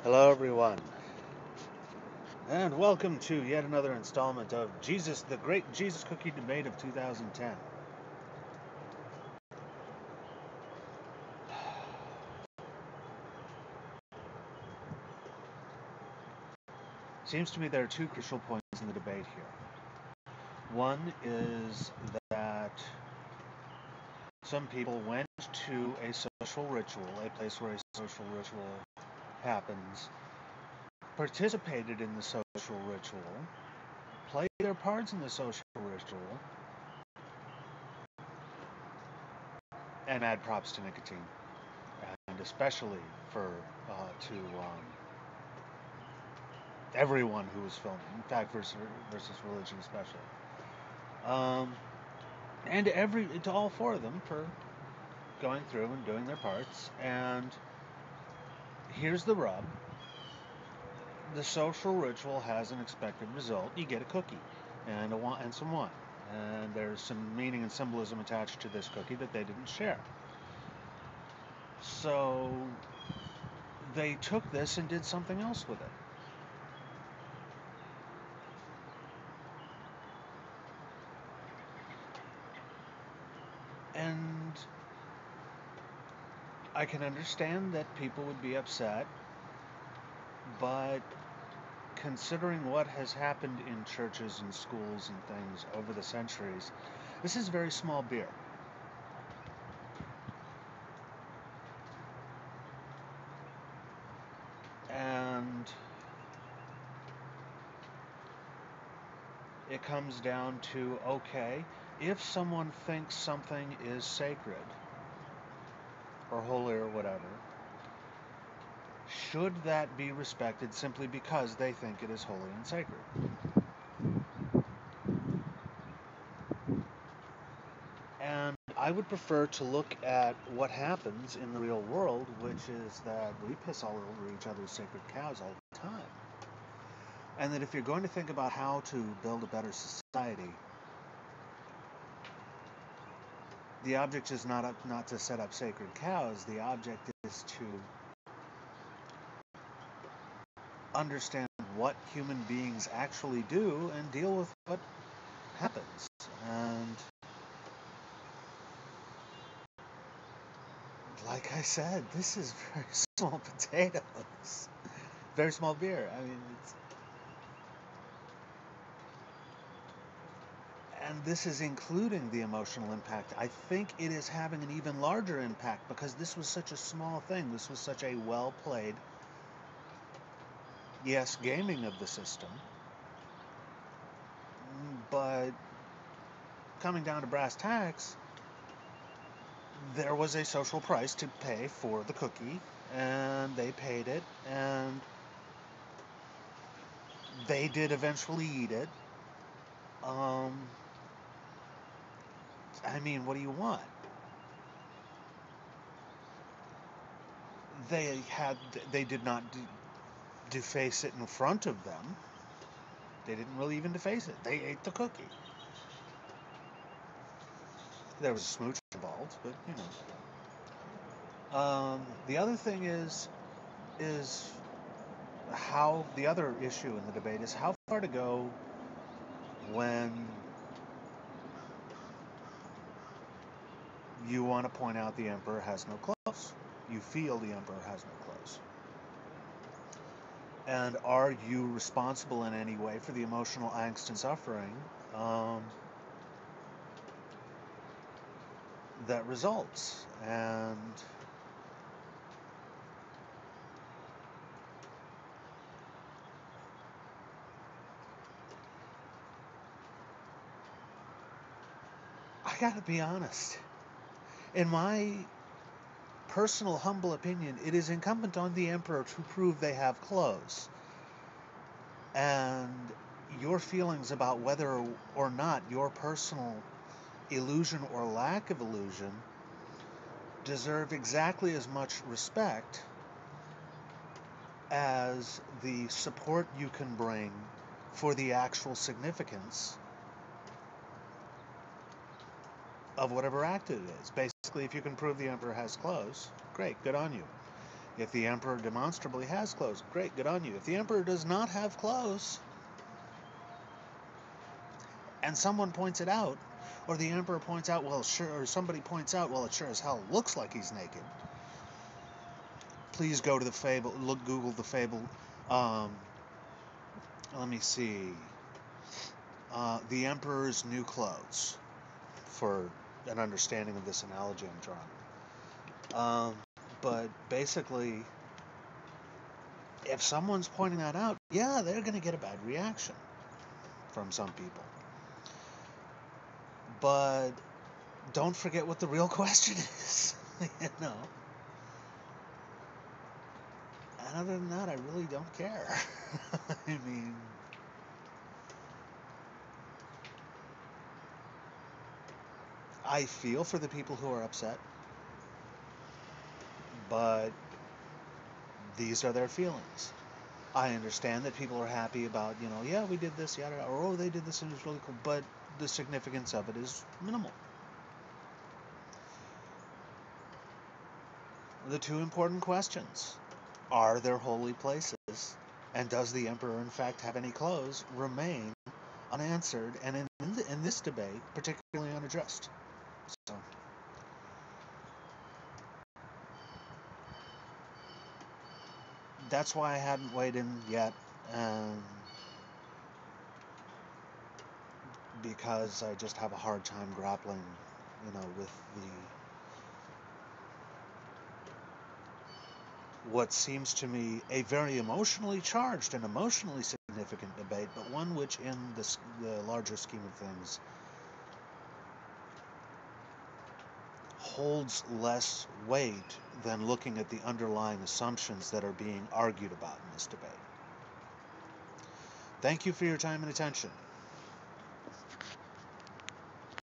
Hello, everyone, and welcome to yet another installment of Jesus, the Great Jesus Cookie Debate of 2010. Seems to me there are two crucial points in the debate here. One is that some people went to a social ritual, a place where a social ritual happens, participated in the social ritual, played their parts in the social ritual, and add props to nicotine, and especially for to everyone who was filming. In fact, versus religion especially. Um, and to all four of them for going through and doing their parts. And here's the rub: the social ritual has an expected result. You get a cookie and and some wine. And there's some meaning and symbolism attached to this cookie that they didn't share. So they took this and did something else with it. And I can understand that people would be upset, but considering what has happened in churches and schools and things over the centuries, this is very small beer. And it comes down to, okay, if someone thinks something is sacred or holy or whatever, should that be respected simply because they think it is holy and sacred? And I would prefer to look at what happens in the real world, which is that we piss all over each other's sacred cows all the time. And that if you're going to think about how to build a better society, the object is not to set up sacred cows. The object is to understand what human beings actually do and deal with what happens. And like I said, this is very small potatoes, very small beer. I mean, and this is including the emotional impact. I think it is having an even larger impact because this was such a small thing. This was such a well played, yes, gaming of the system, but coming down to brass tacks, there was a social price to pay for the cookie, and they paid it, and they did eventually eat it. Um, I mean, what do you want? They had, they did not deface it in front of them. They didn't really even deface it. They ate the cookie. There was a smooch involved, but you know. The other thing is how the other issue in the debate is how far to go when you want to point out the emperor has no clothes. You feel the emperor has no clothes. And are you responsible in any way for the emotional angst and suffering um, that results? And I gotta be honest. In my personal humble opinion, it is incumbent on the emperor to prove they have clothes. And your feelings about whether or not your personal illusion or lack of illusion deserve exactly as much respect as the support you can bring for the actual significance of whatever act it is. Basically, if you can prove the emperor has clothes, great, good on you. If the emperor demonstrably has clothes, great, good on you. If the emperor does not have clothes, and someone points it out, or the emperor points out, well, sure, or somebody points out, well, it sure as hell looks like he's naked. Please go to the fable, Google the fable. Let me see. The Emperor's New Clothes, for an understanding of this analogy I'm drawing. But basically, if someone's pointing that out, yeah, they're going to get a bad reaction from some people. But don't forget what the real question is, you know. And other than that, I really don't care. I mean, I feel for the people who are upset, but these are their feelings. I understand that people are happy about, yeah, we did this, yada, or oh, they did this and it was really cool, but the significance of it is minimal. The two important questions: are there holy places, and does the emperor in fact have any clothes, remain unanswered, and in this debate, particularly unaddressed. So, that's why I hadn't weighed in yet, because I just have a hard time grappling, with what seems to me a very emotionally charged and emotionally significant debate, but one which, in the larger scheme of things, holds less weight than looking at the underlying assumptions that are being argued about in this debate. Thank you for your time and attention.